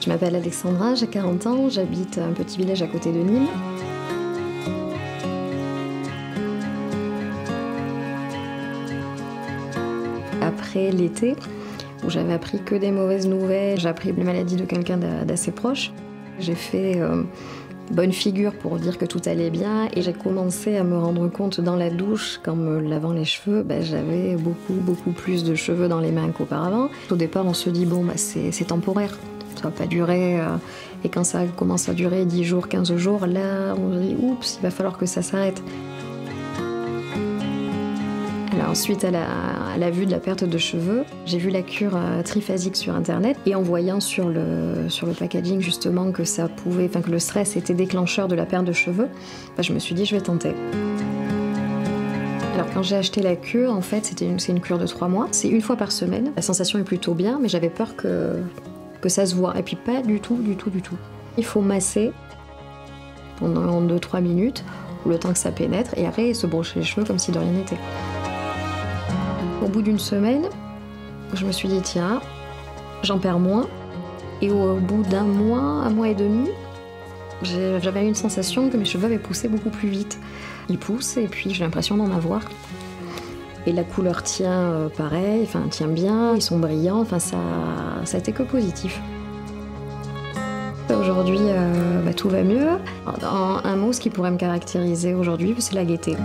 Je m'appelle Alexandra, j'ai 40 ans, j'habite un petit village à côté de Nîmes. Après l'été, où j'avais appris que des mauvaises nouvelles, j'ai appris la maladie de quelqu'un d'assez proche. J'ai fait bonne figure pour dire que tout allait bien et j'ai commencé à me rendre compte dans la douche, qu'en me lavant les cheveux, j'avais beaucoup plus de cheveux dans les mains qu'auparavant. Au départ, on se dit bon, c'est temporaire, ça va pas durer. Et quand ça commence à durer 10 jours, 15 jours, là, on se dit oups, il va falloir que ça s'arrête. Alors, suite à la vue de la perte de cheveux, j'ai vu la cure triphasique sur internet et en voyant sur le packaging justement que que le stress était déclencheur de la perte de cheveux, je me suis dit je vais tenter. Alors quand j'ai acheté la cure, en fait c'est une cure de 3 mois, c'est 1 fois par semaine. La sensation est plutôt bien, mais j'avais peur que ça se voit. Et puis pas du tout. Il faut masser pendant 2-3 minutes, le temps que ça pénètre, et après se brosser les cheveux comme si de rien n'était. Au bout d'1 semaine, je me suis dit tiens, j'en perds moins. Et au bout d'1 mois, 1 mois et demi, j'avais une sensation que mes cheveux avaient poussé beaucoup plus vite. Ils poussent et puis j'ai l'impression d'en avoir. Et la couleur tient pareil, tient bien, ils sont brillants, ça a été que positif. Aujourd'hui, tout va mieux. En un mot, ce qui pourrait me caractériser aujourd'hui, c'est la gaieté.